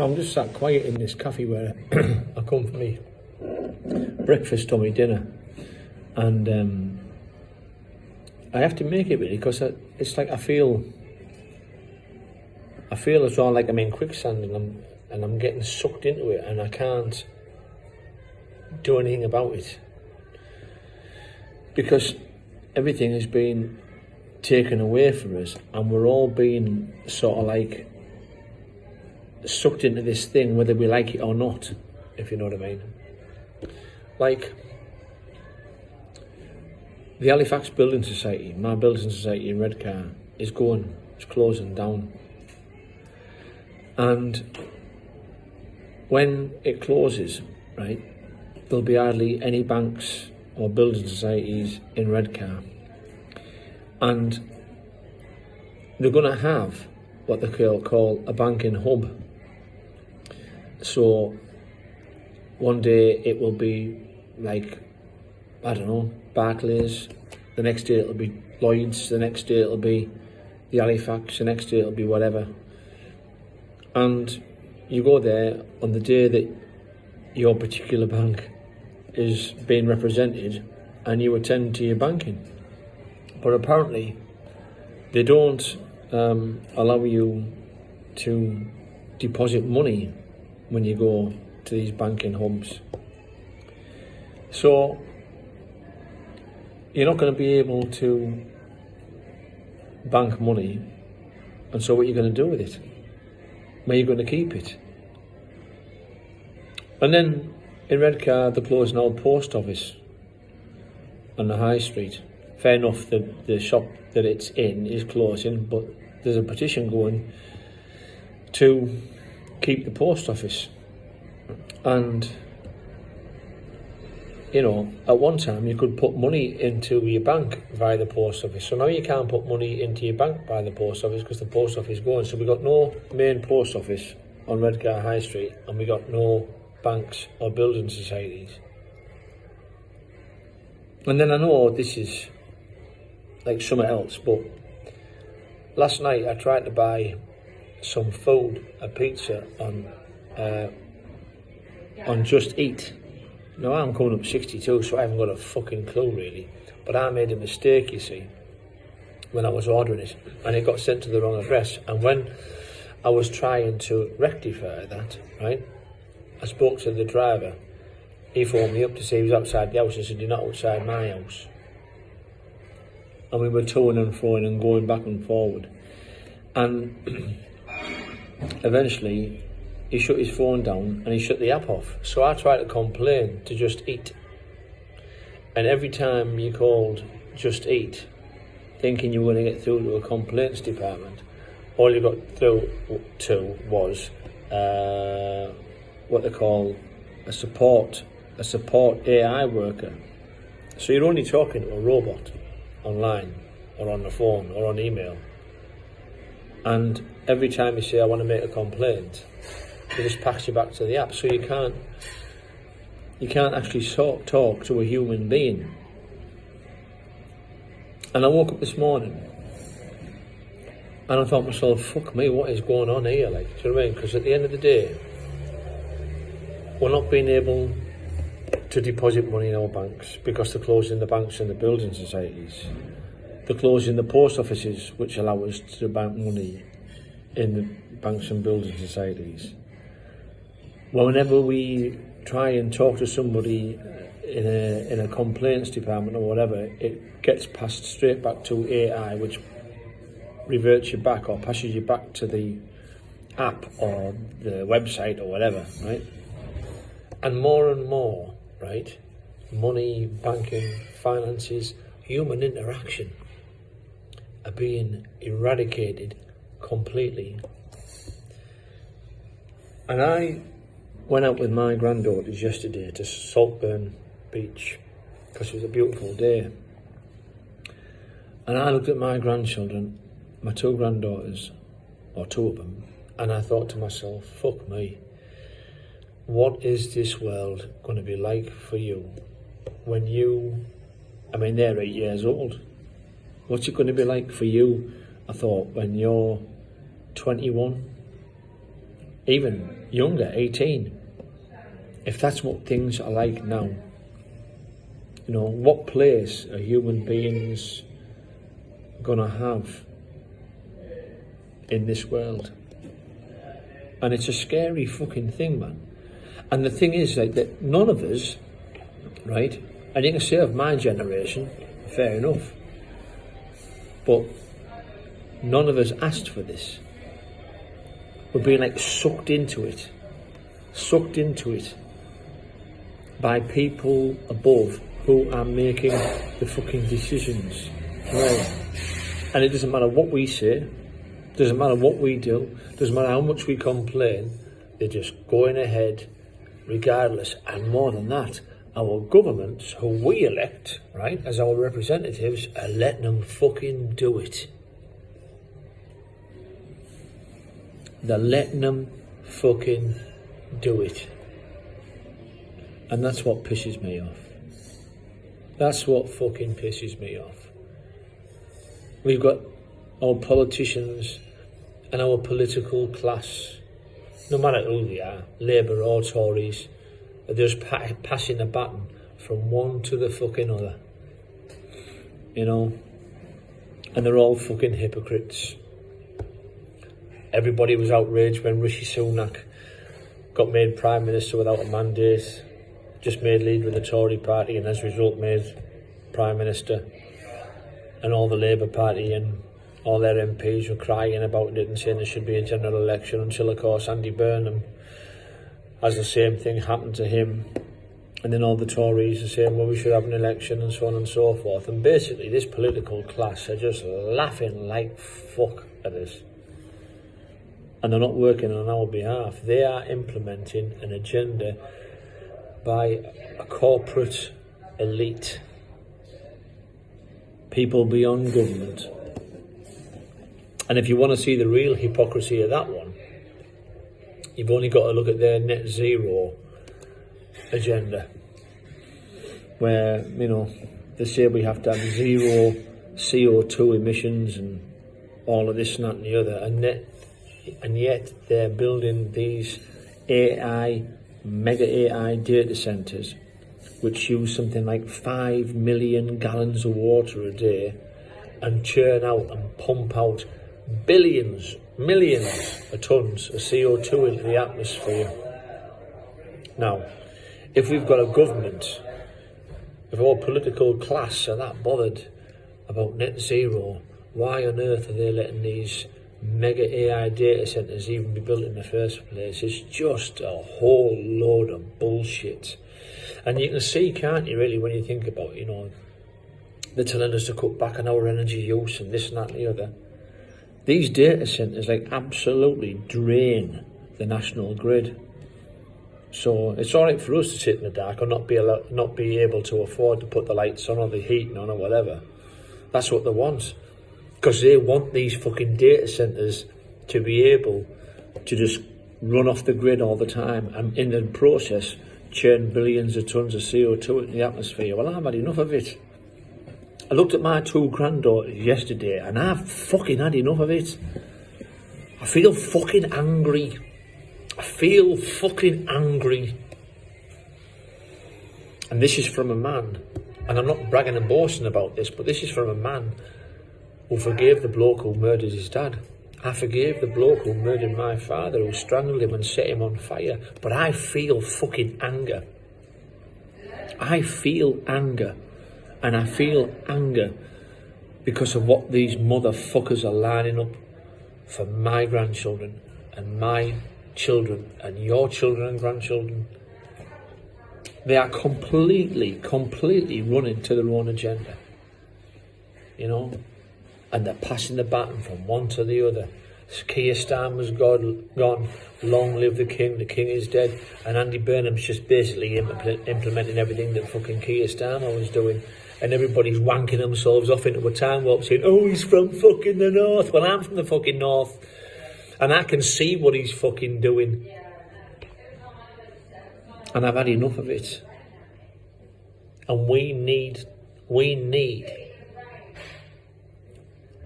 I'm just sat quiet in this cafe where I come for me breakfast or my dinner, and I have to make it really because it's like I feel as well like I'm in quicksand and I'm getting sucked into it and I can't do anything about it because everything has been taken away from us and we're all being sort of like sucked into this thing whether we like it or not, if you know what I mean. Like the Halifax Building Society, my building society in Redcar, it's closing down. And when it closes, right, there'll be hardly any banks or building societies in Redcar. And they're going to have what they call a banking hub. So one day it will be like, I don't know, Barclays, the next day it'll be Lloyds, the next day it'll be the Halifax, the next day it'll be whatever. And you go there on the day that your particular bank is being represented and you attend to your banking. But apparently they don't allow you to deposit money when you go to these banking hubs. So you're not going to be able to bank money, and so what are you going to do with it? Where are you going to keep it? And then in Redcar they're closing an old post office on the high street. Fair enough, the shop that it's in is closing, but there's a petition going to keep the post office. And you know, at one time you could put money into your bank via the post office. So now you can't put money into your bank by the post office because the post office is going. So we've got no main post office on Redcar High Street and we got no banks or building societies. And then I know this is like something else, but last night I tried to buy some food, a pizza on Just Eat. Now I'm coming up 62, so I haven't got a fucking clue really. But I made a mistake, you see, when I was ordering it, and it got sent to the wrong address. And when I was trying to rectify that, right, I spoke to the driver. He phoned me up to say he was outside the house. I said, "You're not outside my house." And we were toing and froing and going back and forward. And eventually he shut his phone down and he shut the app off. So I tried to complain to Just Eat. And every time you called Just Eat, thinking you were going to get through to a complaints department, all you got through to was what they call a support AI worker. So you're only talking to a robot online or on the phone or on email. And every time you say, "I want to make a complaint," they just pass you back to the app. So you can't actually talk to a human being. And I woke up this morning and I thought to myself, fuck me, what is going on here? Like, do you know what I mean? Because at the end of the day, we're not being able to deposit money in our banks because they're closing the banks and the building societies. They're closing the post offices, which allow us to bank money in the banks and building societies. Well, whenever we try and talk to somebody in a complaints department or whatever, it gets passed straight back to AI, which reverts you back or passes you back to the app or the website or whatever, right? And more, right, money, banking, finances, human interaction are being eradicated completely. And I went out with my granddaughters yesterday to Saltburn Beach because it was a beautiful day. And I looked at my grandchildren, my two granddaughters, or two of them, and I thought to myself, fuck me, what is this world going to be like for you when they're 8 years old. What's it going to be like for you, I thought, when you're 21, even younger, 18. If that's what things are like now, you know, what place are human beings gonna have in this world? And it's a scary fucking thing, man. And the thing is, like, that none of us, right, and you can say of my generation, fair enough, but none of us asked for this. We're being like sucked into it by people above who are making the fucking decisions, right? And it doesn't matter what we say, doesn't matter what we do, doesn't matter how much we complain, they're just going ahead regardless. And more than that, our governments, who we elect, right, as our representatives, are letting them fucking do it. They're letting them fucking do it. And that's what pisses me off. That's what fucking pisses me off. We've got our politicians and our political class, no matter who they are, Labour or Tories, they're just passing the baton from one to the fucking other. You know? And they're all fucking hypocrites. Everybody was outraged when Rishi Sunak got made Prime Minister without a mandate, just made lead with the Tory party, and as a result made Prime Minister. And all the Labour Party and all their MPs were crying about it and saying there should be a general election, until of course Andy Burnham, as the same thing happened to him, and then all the Tories are saying, well, we should have an election and so on and so forth. And basically this political class are just laughing like fuck at us. And they're not working on our behalf. They are implementing an agenda by a corporate elite, people beyond government. And if you want to see the real hypocrisy of that one, you've only got to look at their net zero agenda, where, you know, they say we have to have zero CO2 emissions and all of this and that and the other, and yet they're building these mega AI data centres which use something like 5 million gallons of water a day and churn out and pump out millions of tonnes of CO2 into the atmosphere. Now, if we've got a government, if our political class are that bothered about net zero, why on earth are they letting these mega AI data centres even be built in the first place? It's just a whole load of bullshit. And you can see, can't you, really, when you think about it, you know, they're telling us to cut back on our energy use and this and that and the other. These data centres like absolutely drain the national grid. So it's all right for us to sit in the dark or not be able to afford to put the lights on or the heating on or whatever. That's what they want. Because they want these fucking data centres to be able to just run off the grid all the time and in the process churn billions of tonnes of CO2 into the atmosphere. Well, I've had enough of it. I looked at my 2 granddaughters yesterday and I've fucking had enough of it. I feel fucking angry. And this is from a man, and I'm not bragging and boasting about this, but this is from a man who forgave the bloke who murdered his dad. I forgave the bloke who murdered my father, who strangled him and set him on fire. But I feel fucking anger. I feel anger. And I feel anger because of what these motherfuckers are lining up for my grandchildren and my children and your children and grandchildren. They are completely running to their own agenda. You know? And they're passing the baton from one to the other. Keir Starmer's gone, long live the king is dead, and Andy Burnham's just basically implementing everything that fucking Keir Starmer was doing, and everybody's wanking themselves off into a time warp saying, oh, he's from fucking the north. Well, I'm from the fucking north, and I can see what he's fucking doing, and I've had enough of it. And we need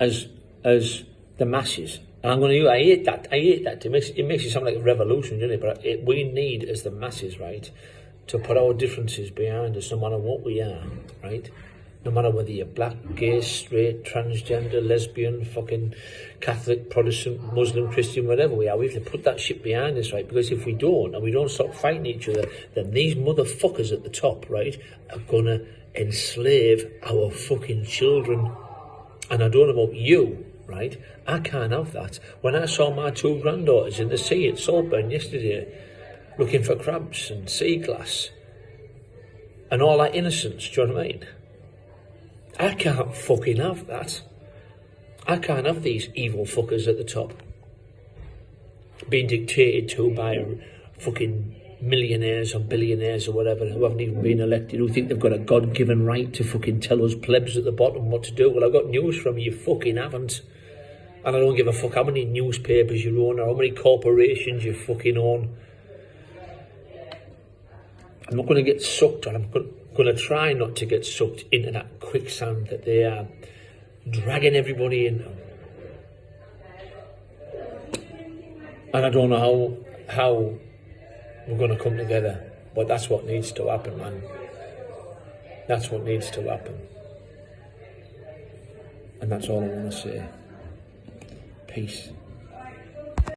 as the masses, And I hate that. It makes it sound like a revolution, doesn't it? But we need, as the masses, right, to put our differences behind us, no matter what we are, right? No matter whether you're black, gay, straight, transgender, lesbian, fucking Catholic, Protestant, Muslim, Christian, whatever we are, we have to put that shit behind us, right? Because if we don't, and we don't stop fighting each other, then these motherfuckers at the top, right, are gonna enslave our fucking children. And I don't know about you, right? I can't have that. When I saw my 2 granddaughters in the sea at Saltburn yesterday, looking for crabs and sea glass, and all that innocence, do you know what I mean? I can't fucking have that. I can't have these evil fuckers at the top being dictated to by fucking millionaires or billionaires or whatever who haven't even been elected, who think they've got a God-given right to fucking tell us plebs at the bottom what to do. Well, I've got news from you, fucking haven't. And I don't give a fuck how many newspapers you own or how many corporations you fucking own. I'm not going to get sucked, or I'm going to try not to get sucked into that quicksand that they are dragging everybody into. And I don't know how we're going to come together, but that's what needs to happen, man. That's what needs to happen. And that's all I want to say. Peace.